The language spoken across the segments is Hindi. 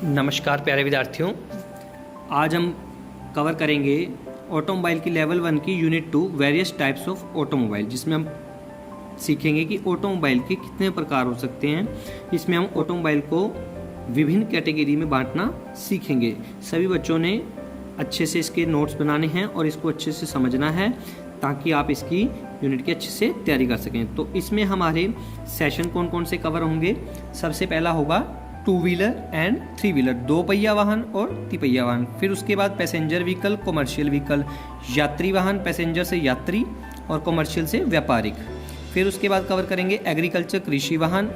नमस्कार प्यारे विद्यार्थियों, आज हम कवर करेंगे ऑटोमोबाइल की लेवल 1 की unit 2 various types of automobile, जिसमें हम सीखेंगे कि ऑटोमोबाइल के कितने प्रकार हो सकते हैं। इसमें हम ऑटोमोबाइल को विभिन्न कैटेगरी में बांटना सीखेंगे। सभी बच्चों ने अच्छे से इसके नोट्स बनाने हैं और इसको अच्छे से समझना है ताकि आप इसकी यूनिट की अच्छे से तैयारी कर सकें। तो इसमें हमारे सेशन कौन कौन से कवर होंगे। सबसे पहला होगा 2 व्हीलर एंड 3 व्हीलर, 2 पहिया वाहन और 3 पहिया वाहन। फिर उसके बाद पैसेंजर व्हीकल, कॉमर्शियल व्हीकल, यात्री वाहन, पैसेंजर से यात्री और कॉमर्शियल से व्यापारिक। फिर उसके बाद कवर करेंगे एग्रीकल्चर, कृषि वाहन।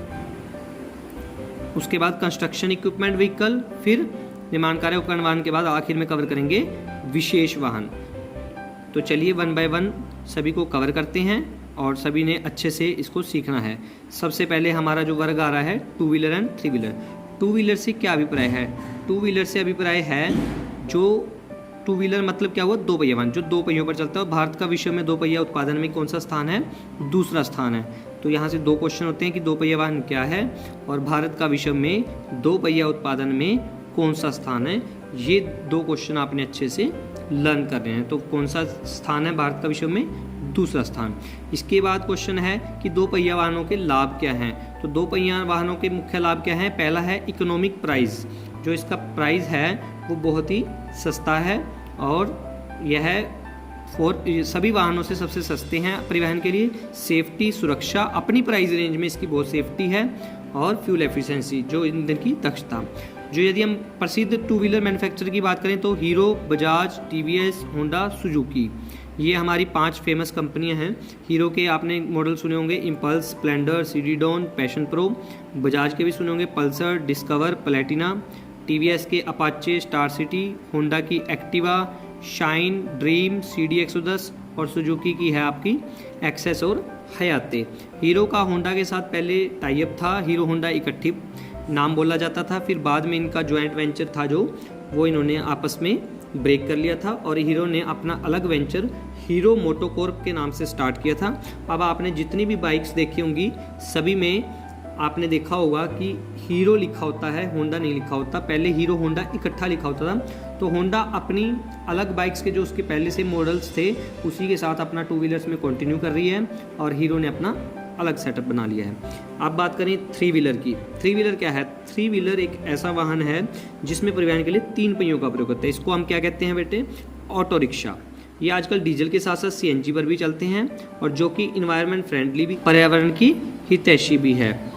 उसके बाद कंस्ट्रक्शन इक्विपमेंट व्हीकल। फिर निर्माण कार्य उपकरण वाहन के बाद आखिर में कवर करेंगे विशेष वाहन। तो चलिए 1 बाय 1 सभी को कवर करते हैं और सभी ने अच्छे से इसको सीखना है। सबसे पहले हमारा जो वर्ग आ रहा है 2 व्हीलर एंड 3 व्हीलर। 2 व्हीलर से क्या अभिप्राय है? 2 व्हीलर से अभिप्राय है जो 2 व्हीलर मतलब क्या हुआ, 2 पहिया वाहन जो 2 पहियों पर चलता है। भारत का विश्व में 2 पहिया उत्पादन में कौन सा स्थान है? दूसरा स्थान है। तो यहाँ से 2 क्वेश्चन होते हैं कि 2 पहिया वाहन क्या है और भारत का विश्व में 2 पहिया उत्पादन में कौन सा स्थान है। ये 2 क्वेश्चन आपने अच्छे से लर्न कर रहे हैं। तो कौन सा स्थान है भारत का विश्व में? दूसरा स्थान। इसके बाद क्वेश्चन है कि 2 पहिया वाहनों के लाभ क्या हैं। तो 2 पहिया वाहनों के मुख्य लाभ क्या हैं? पहला है इकोनॉमिक प्राइस, जो इसका प्राइस है वो बहुत ही सस्ता है और यह सभी वाहनों से सबसे सस्ते हैं परिवहन के लिए। सेफ्टी, सुरक्षा, अपनी प्राइस रेंज में इसकी बहुत सेफ्टी है। और फ्यूल एफिशिएंसी, जो ईंधन की दक्षता। जो यदि हम प्रसिद्ध 2 व्हीलर मैन्युफैक्चरर की बात करें तो hero, Bajaj, TVS, Honda, Suzuki, ये हमारी 5 फेमस कंपनियां हैं। हीरो के आपने मॉडल सुने होंगे Impulse, Splendor, CD Dawn, Passion Pro. Bajaj के भी सुने होंगे पल्सर, डिस्कवर, प्लेटिना। टीवीएस के अपाचे, स्टार सिटी। होंडा की एक्टिवा, शाइन, ड्रीम, सीडी 110 और सुजुकी की है आपकी एक्सेस और हयाते। हीरो का होंडा के साथ पहले टाई अप था, हीरो होंडा इकट्ठी नाम बोला जाता था। फिर बाद में इनका जॉइंट वेंचर था जो वो इन्होंने आपस में ब्रेक कर लिया था और हीरो ने अपना अलग वेंचर हीरो मोटोकॉर्प के नाम से स्टार्ट किया था। अब आपने जितनी भी बाइक्स देखी होंगी सभी में आपने देखा होगा कि हीरो लिखा होता है, होंडा नहीं लिखा होता। पहले हीरो होंडा इकट्ठा लिखा होता था। तो होंडा अपनी अलग बाइक्स के जो उसके पहले से मॉडल्स थे उसी के साथ अपना 2 व्हीलर्स में कंटिन्यू कर रही है और हीरो ने अपना अलग सेटअप बना लिया है। अब बात करें 3 व्हीलर की। 3 व्हीलर क्या है? 3 व्हीलर एक ऐसा वाहन है जिसमें परिवहन के लिए 3 पहियों का प्रयोग करते हैं। इसको हम क्या कहते हैं बेटे? Auto rickshaw. ये आजकल डीजल के साथ साथ सीएनजी पर भी चलते हैं और जो कि इन्वायरमेंट फ्रेंडली भी, पर्यावरण की हितैषी भी है।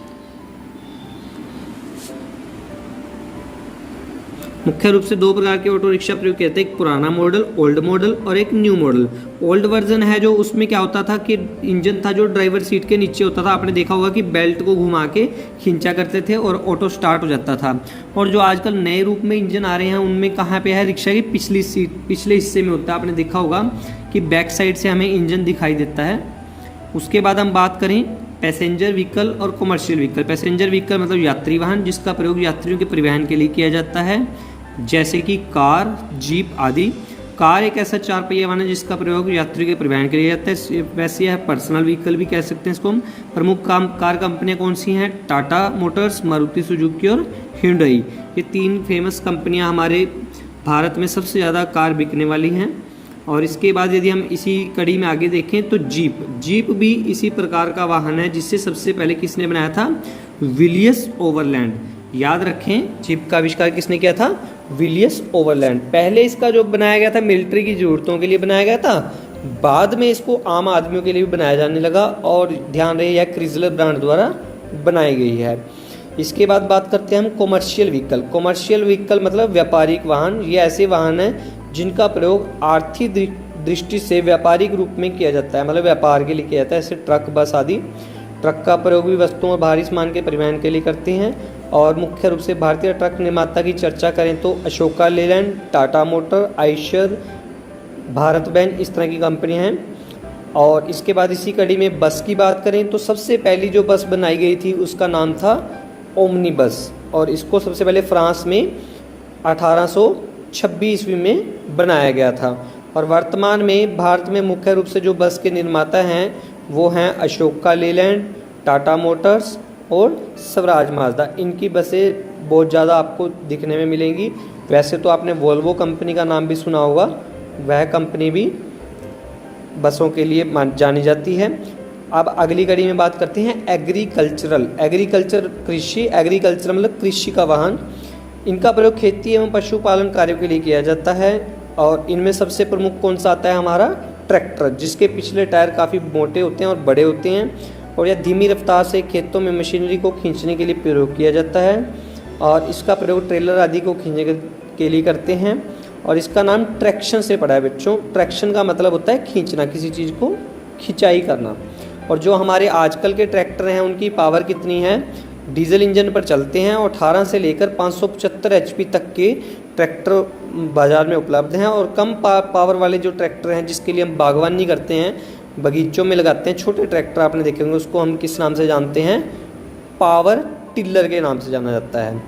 मुख्य रूप से 2 प्रकार के ऑटो रिक्शा प्रयोग किए थे, एक पुराना मॉडल, ओल्ड मॉडल, और एक न्यू मॉडल। ओल्ड वर्जन है जो उसमें क्या होता था कि इंजन था जो ड्राइवर सीट के नीचे होता था। आपने देखा होगा कि बेल्ट को घुमा के खींचा करते थे और ऑटो स्टार्ट हो जाता था। और जो आजकल नए रूप में इंजन आ रहे हैं उनमें कहाँ पे है? रिक्शा की पिछली सीट, पिछले हिस्से में होता है। आपने देखा होगा कि बैक साइड से हमें इंजन दिखाई देता है। उसके बाद हम बात करें पैसेंजर व्हीकल और कॉमर्शियल व्हीकल। पैसेंजर व्हीकल मतलब यात्री वाहन जिसका प्रयोग यात्रियों के परिवहन के लिए किया जाता है, जैसे कि कार, जीप आदि। कार एक ऐसा 4 पहिया वाहन है जिसका प्रयोग यात्रियों के परिवहन के लिए जाता है। वैसे यह पर्सनल व्हीकल भी कह सकते हैं इसको हम। प्रमुख कार कंपनियां कौन सी हैं? टाटा मोटर्स, मारुति सुजुकी और hyundai। ये 3 फेमस कंपनियां हमारे भारत में सबसे ज़्यादा कार बिकने वाली हैं। और इसके बाद यदि हम इसी कड़ी में आगे देखें तो जीप भी इसी प्रकार का वाहन है जिससे सबसे पहले किसने बनाया था? विलियस ओवरलैंड। याद रखें जीप का आविष्कार किसने किया था? विलियस ओवरलैंड। पहले इसका जो बनाया गया था मिलिट्री की ज़रूरतों के लिए बनाया गया था, बाद में इसको आम आदमियों के लिए भी बनाया जाने लगा और ध्यान रहे यह क्रिसलर ब्रांड द्वारा बनाई गई है। इसके बाद बात करते हैं हम कॉमर्शियल व्हीकल। कॉमर्शियल व्हीकल मतलब व्यापारिक वाहन। ये ऐसे वाहन हैं जिनका प्रयोग आर्थिक दृष्टि से व्यापारिक रूप में किया जाता है, मतलब व्यापार के लिए किया जाता है, जैसे ट्रक, बस आदि। ट्रक का प्रयोग भी वस्तुओं और भारी सामान के परिवहन के लिए करते हैं। और मुख्य रूप से भारतीय ट्रक निर्माता की चर्चा करें तो अशोका लेलैंड, टाटा मोटर, आइशर, भारत बेंज, इस तरह की कंपनियां हैं। और इसके बाद इसी कड़ी में बस की बात करें तो सबसे पहली जो बस बनाई गई थी उसका नाम था ओमनी बस और इसको सबसे पहले फ्रांस में 1826 ईस्वी में बनाया गया था। और वर्तमान में भारत में मुख्य रूप से जो बस के निर्माता हैं वो हैं अशोका लेलैंड, टाटा मोटर्स और स्वराज माजदा, इनकी बसें बहुत ज़्यादा आपको दिखने में मिलेंगी। वैसे तो आपने वोल्वो कंपनी का नाम भी सुना होगा, वह कंपनी भी बसों के लिए जानी जाती है। अब अगली कड़ी में बात करते हैं एग्रीकल्चर कृषि। एग्रीकल्चर मतलब कृषि का वाहन। इनका प्रयोग खेती एवं पशुपालन कार्यों के लिए किया जाता है और इनमें सबसे प्रमुख कौन सा आता है हमारा ट्रैक्टर, जिसके पिछले टायर काफ़ी मोटे होते हैं और बड़े होते हैं और यह धीमी रफ्तार से खेतों में मशीनरी को खींचने के लिए प्रयोग किया जाता है और इसका प्रयोग ट्रेलर आदि को खींचने के लिए करते हैं और इसका नाम ट्रैक्शन से पड़ा है बच्चों। ट्रैक्शन का मतलब होता है खींचना, किसी चीज़ को खिंचाई करना। और जो हमारे आजकल के ट्रैक्टर हैं उनकी पावर कितनी है, डीजल इंजन पर चलते हैं और 18 से लेकर 575 HP तक के ट्रैक्टर बाज़ार में उपलब्ध हैं। और कम पावर वाले जो ट्रैक्टर हैं जिसके लिए हम बागवानी करते हैं, बगीचों में लगाते हैं, छोटे ट्रैक्टर आपने देखे होंगे, उसको हम किस नाम से जानते हैं, पावर टिलर के नाम से जाना जाता है।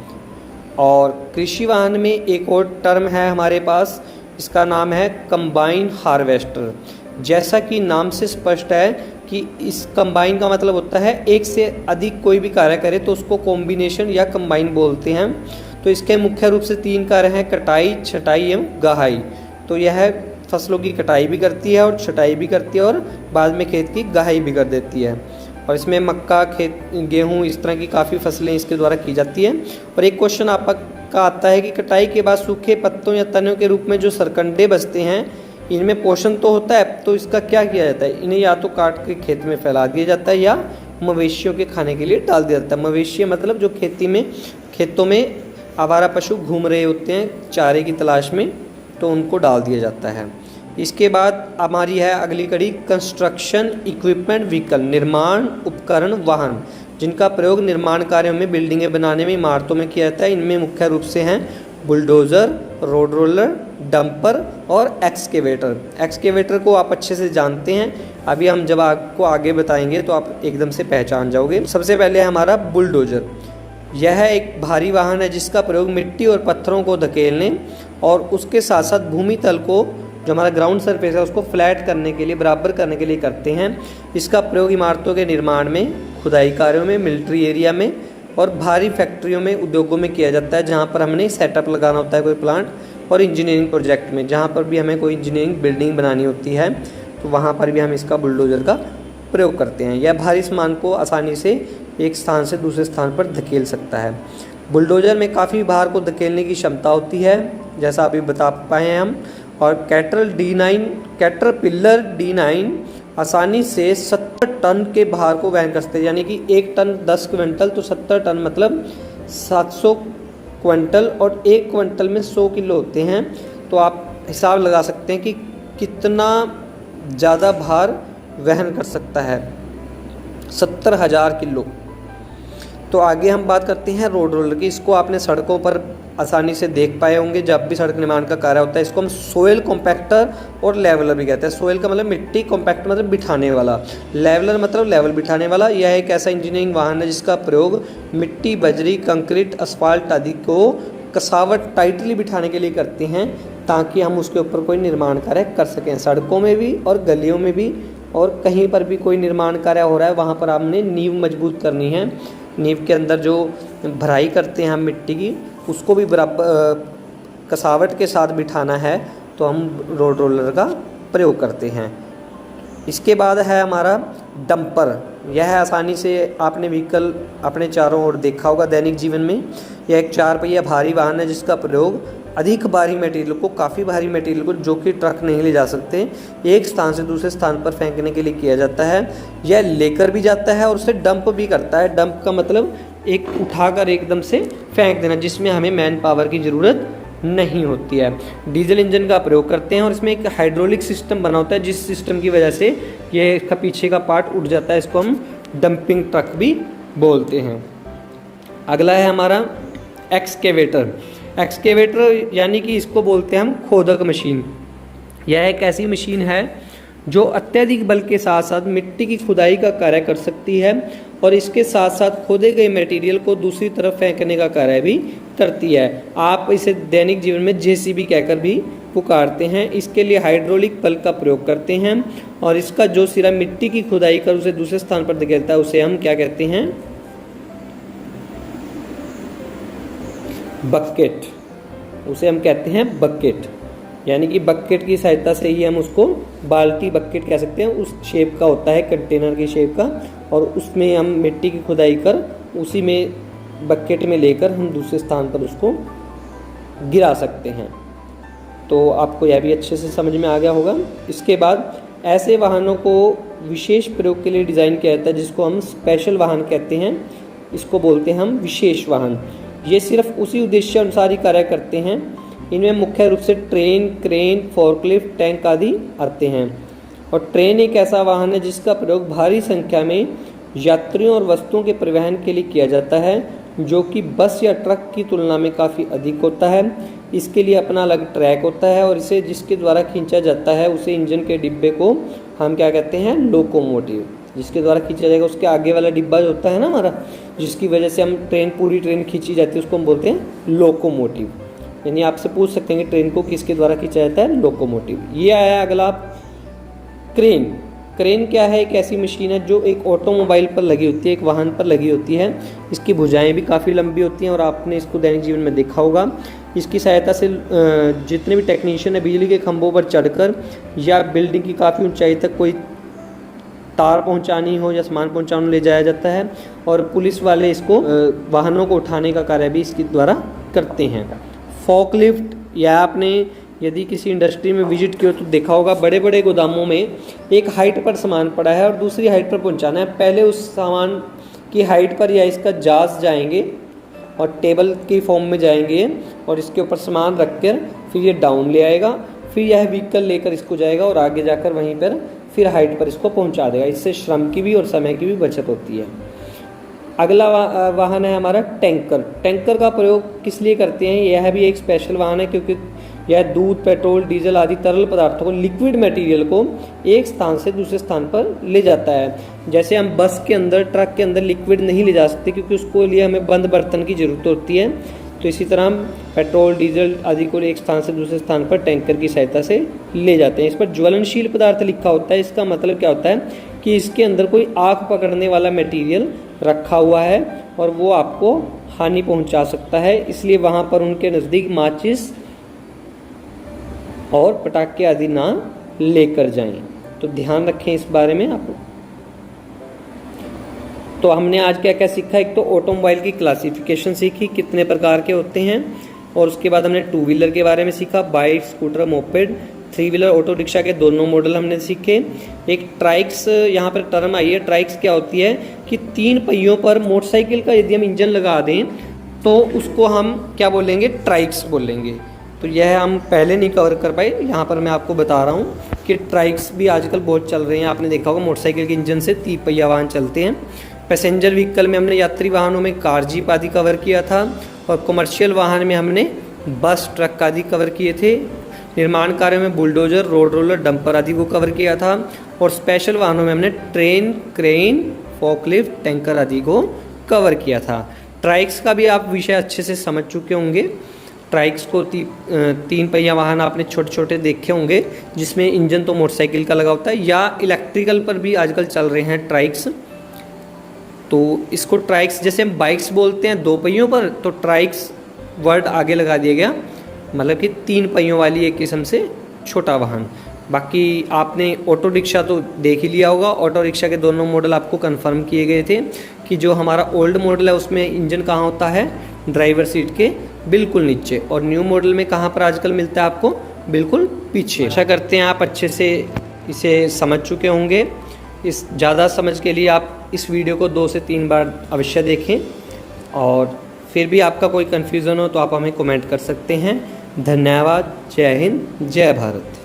और कृषि वाहन में एक और टर्म है हमारे पास, इसका नाम है कंबाइन हार्वेस्टर। जैसा कि नाम से स्पष्ट है कि इस कंबाइन का मतलब होता है एक से अधिक कोई भी कार्य करे तो उसको कॉम्बिनेशन या कंबाइन बोलते हैं। तो इसके मुख्य रूप से 3 कार्य हैं, कटाई, छटाई एवं गहाई। तो यह फसलों की कटाई भी करती है और छटाई भी करती है और बाद में खेत की गहाई भी कर देती है। और इसमें मक्का, गेहूँ, इस तरह की काफ़ी फसलें इसके द्वारा की जाती हैं। और एक क्वेश्चन आपका आता है कि कटाई के बाद सूखे पत्तों या तनों के रूप में जो सरकंडे बचते हैं, इनमें पोषण तो होता है, तो इसका क्या किया जाता है, इन्हें या तो काट के खेत में फैला दिया जाता है या मवेशियों के खाने के लिए डाल दिया जाता है। मवेशी मतलब जो खेतों में आवारा पशु घूम रहे होते हैं चारे की तलाश में, तो उनको डाल दिया जाता है। इसके बाद हमारी है अगली कड़ी कंस्ट्रक्शन इक्विपमेंट व्हीकल, निर्माण उपकरण वाहन, जिनका प्रयोग निर्माण कार्यों में, बिल्डिंगें बनाने में, इमारतों में किया जाता है। इनमें मुख्य रूप से हैं बुलडोज़र, रोड रोलर, डंपर और एक्सकेवेटर। एक्सकेवेटर को आप अच्छे से जानते हैं, अभी हम जब आपको आगे बताएंगे तो आप एकदम से पहचान जाओगे। सबसे पहले हमारा बुलडोज़र, यह एक भारी वाहन है जिसका प्रयोग मिट्टी और पत्थरों को धकेलने और उसके साथ साथ भूमि तल को, जो हमारा ग्राउंड सरफेस है, उसको फ्लैट करने के लिए, बराबर करने के लिए करते हैं। इसका प्रयोग इमारतों के निर्माण में, खुदाई कार्यों में, मिलिट्री एरिया में और भारी फैक्ट्रियों में, उद्योगों में किया जाता है, जहाँ पर हमने सेटअप लगाना होता है कोई प्लांट, और इंजीनियरिंग प्रोजेक्ट में, जहाँ पर भी हमें कोई इंजीनियरिंग बिल्डिंग बनानी होती है, तो वहाँ पर भी हम इसका बुलडोज़र का प्रयोग करते हैं। यह भारी सामान को आसानी से एक स्थान से दूसरे स्थान पर धकेल सकता है। बुलडोज़र में काफ़ी भार को धकेलने की क्षमता होती है, जैसा अभी बता पाए हैं हम। और कैटरपिलर D9 आसानी से 70 टन के भार को वहन कर सकते हैं, यानी कि 1 टन 10 क्विंटल, तो 70 टन मतलब 700 क्विंटल, और 1 क्विंटल में 100 किलो होते हैं। तो आप हिसाब लगा सकते हैं कि कितना ज़्यादा भार वहन कर सकता है, 70,000 किलो। तो आगे हम बात करते हैं रोड रोलर की। इसको आपने सड़कों पर आसानी से देख पाए होंगे जब भी सड़क निर्माण का कार्य होता है। इसको हम सोयल कॉम्पैक्टर और लेवलर भी कहते हैं। सोयल का मतलब मिट्टी, कॉम्पैक्टर मतलब बिठाने वाला, लेवलर मतलब लेवल बिठाने वाला। यह एक ऐसा इंजीनियरिंग वाहन है जिसका प्रयोग मिट्टी, बजरी, कंक्रीट, असफाल्ट आदि को कसावट टाइटली बिठाने के लिए करते हैं, ताकि हम उसके ऊपर कोई निर्माण कार्य कर सकें, सड़कों में भी और गलियों में भी। और कहीं पर भी कोई निर्माण कार्य हो रहा है, वहाँ पर हमने नींव मजबूत करनी है। नींव के अंदर जो भराई करते हैं हम मिट्टी की, उसको भी बराबर कसावट के साथ बिठाना है, तो हम रोड रोलर का प्रयोग करते हैं। इसके बाद है हमारा डंपर। यह आसानी से आपने व्हीकल अपने चारों ओर देखा होगा दैनिक जीवन में। यह एक 4 पहिया भारी वाहन है जिसका प्रयोग अधिक भारी मटेरियल को, काफ़ी भारी मटेरियल को जो कि ट्रक नहीं ले जा सकते, एक स्थान से दूसरे स्थान पर फेंकने के लिए किया जाता है। यह लेकर भी जाता है और उसे डंप भी करता है। डंप का मतलब एक उठाकर एकदम से फेंक देना, जिसमें हमें मैन पावर की ज़रूरत नहीं होती है। डीजल इंजन का प्रयोग करते हैं और इसमें एक हाइड्रोलिक सिस्टम बना होता है, जिस सिस्टम की वजह से ये इसका पीछे का पार्ट उठ जाता है। इसको हम डंपिंग ट्रक भी बोलते हैं। अगला है हमारा एक्सकेवेटर। एक्सकेवेटर यानी कि इसको बोलते हैं हम खोदक मशीन। यह एक ऐसी मशीन है जो अत्यधिक बल के साथ साथ मिट्टी की खुदाई का कार्य कर सकती है और इसके साथ साथ खोदे गए मटेरियल को दूसरी तरफ फेंकने का कार्य भी करती है। आप इसे दैनिक जीवन में जेसीबी कहकर भी पुकारते हैं। इसके लिए हाइड्रोलिक बल का प्रयोग करते हैं और इसका जो सिरा मिट्टी की खुदाई कर उसे दूसरे स्थान पर धकेलता है, उसे हम क्या कहते हैं, बकेट, उसे हम कहते हैं बकेट, यानी कि बकेट की सहायता से ही हम उसको बाल्टी बकेट कह सकते हैं। उस शेप का होता है, कंटेनर की शेप का, और उसमें हम मिट्टी की खुदाई कर उसी में बकेट में लेकर हम दूसरे स्थान पर उसको गिरा सकते हैं। तो आपको यह भी अच्छे से समझ में आ गया होगा। इसके बाद ऐसे वाहनों को विशेष प्रयोग के लिए डिज़ाइन किया जाता है जिसको हम स्पेशल वाहन कहते हैं, इसको बोलते हैं हम विशेष वाहन। ये सिर्फ उसी उद्देश्य अनुसार ही कार्य करते हैं। इनमें मुख्य रूप से ट्रेन, क्रेन, फोर्कलिफ्ट, टैंक आदि आते हैं। और ट्रेन एक ऐसा वाहन है जिसका प्रयोग भारी संख्या में यात्रियों और वस्तुओं के परिवहन के लिए किया जाता है, जो कि बस या ट्रक की तुलना में काफ़ी अधिक होता है। इसके लिए अपना अलग ट्रैक होता है और इसे जिसके द्वारा खींचा जाता है उसे इंजन के डिब्बे को हम क्या कहते हैं, लोकोमोटिव। जिसके द्वारा खींचा जाएगा उसके आगे वाला डिब्बा जो होता है ना हमारा, जिसकी वजह से हम पूरी ट्रेन खींची जाती है, उसको हम बोलते हैं लोकोमोटिव। यानी आपसे पूछ सकते हैं कि ट्रेन को किसके द्वारा खींचा जाता है, लोकोमोटिव। ये आया अगला क्रेन। क्रेन क्या है? एक ऐसी मशीन है जो एक ऑटोमोबाइल पर लगी होती है, एक वाहन पर लगी होती है। इसकी भुजाएं भी काफ़ी लंबी होती हैं और आपने इसको दैनिक जीवन में देखा होगा। इसकी सहायता से जितने भी टेक्नीशियन है बिजली के खंभों पर चढ़कर या बिल्डिंग की काफ़ी ऊंचाई तक कोई तार पहुंचानी हो या सामान पहुंचाने ले जाया जाता है, और पुलिस वाले इसको वाहनों को उठाने का कार्य भी इसके द्वारा करते हैं। फोर्कलिफ्ट, या आपने यदि किसी इंडस्ट्री में विजिट किया तो देखा होगा, बड़े बड़े गोदामों में एक हाइट पर सामान पड़ा है और दूसरी हाइट पर पहुंचाना है। पहले उस सामान की हाइट पर या इसका जाज जाएंगे और टेबल की फॉर्म में जाएंगे और इसके ऊपर सामान रख कर फिर ये डाउन ले आएगा, फिर यह व्हीकल लेकर इसको जाएगा और आगे जाकर वहीं पर फिर हाइट पर इसको पहुंचा देगा। इससे श्रम की भी और समय की भी बचत होती है। अगला वाहन है हमारा टैंकर। टैंकर का प्रयोग किस लिए करते हैं? यह भी एक स्पेशल वाहन है क्योंकि यह दूध, पेट्रोल, डीजल आदि तरल पदार्थों को, लिक्विड मटेरियल को एक स्थान से दूसरे स्थान पर ले जाता है। जैसे हम बस के अंदर, ट्रक के अंदर लिक्विड नहीं ले जा सकते क्योंकि उसको लिए हमें बंद बर्तन की ज़रूरत होती है, तो इसी तरह हम पेट्रोल, डीजल आदि को एक स्थान से दूसरे स्थान पर टैंकर की सहायता से ले जाते हैं। इस पर ज्वलनशील पदार्थ लिखा होता है। इसका मतलब क्या होता है कि इसके अंदर कोई आग पकड़ने वाला मटेरियल रखा हुआ है और वो आपको हानि पहुंचा सकता है, इसलिए वहाँ पर उनके नज़दीक माचिस और पटाखे आदि ना लेकर जाएं। तो ध्यान रखें इस बारे में आप। तो हमने आज क्या क्या सीखा? एक तो ऑटोमोबाइल की क्लासिफिकेशन सीखी, कितने प्रकार के होते हैं, और उसके बाद हमने टू व्हीलर के बारे में सीखा, bike, scooter, moped, three wheeler, auto rickshaw के दोनों मॉडल हमने सीखे। एक ट्राइक्स यहाँ पर टर्म आई है। ट्राइक्स क्या होती है कि 3 पहियों पर मोटरसाइकिल का यदि हम इंजन लगा दें तो उसको हम क्या बोलेंगे? ट्राइक्स बोलेंगे। तो यह हम पहले नहीं कवर कर पाए, यहाँ पर मैं आपको बता रहा हूँ कि ट्राइक्स भी आजकल बहुत चल रहे हैं। आपने देखा होगा मोटरसाइकिल के इंजन से 3 पहिया वाहन चलते हैं। पैसेंजर व्हीकल में हमने यात्री वाहनों में कार, जीप आदि कवर किया था, और कमर्शियल वाहन में हमने बस, ट्रक आदि कवर किए थे। निर्माण कार्य में बुलडोजर, रोड रोलर, डंपर आदि को कवर किया था, और स्पेशल वाहनों में हमने ट्रेन, क्रेन, फोर्कलिफ्ट, टैंकर आदि को कवर किया था। ट्राइक्स का भी आप विषय अच्छे से समझ चुके होंगे। ट्राइक्स को 3 पहिया वाहन आपने छोटे छोटे देखे होंगे जिसमें इंजन तो मोटरसाइकिल का लगा होता है, या इलेक्ट्रिकल पर भी आजकल चल रहे हैं ट्राइक्स। तो इसको ट्राइक्स, जैसे हम बाइक्स बोलते हैं 2 पहियों पर, तो ट्राइक्स वर्ड आगे लगा दिया गया, मतलब कि 3 पहियों वाली एक किस्म से छोटा वाहन। बाकी आपने ऑटो रिक्शा तो देख ही लिया होगा। ऑटो रिक्शा के दोनों मॉडल आपको कंफर्म किए गए थे कि जो हमारा ओल्ड मॉडल है उसमें इंजन कहाँ होता है? ड्राइवर सीट के बिल्कुल नीचे, और न्यू मॉडल में कहाँ पर आजकल मिलता है आपको? बिल्कुल पीछे। आशा करते हैं आप अच्छे से इसे समझ चुके होंगे। इस ज़्यादा समझ के लिए आप इस वीडियो को 2 से 3 बार अवश्य देखें, और फिर भी आपका कोई कन्फ्यूज़न हो तो आप हमें कमेंट कर सकते हैं। धन्यवाद। जय हिंद, जय भारत।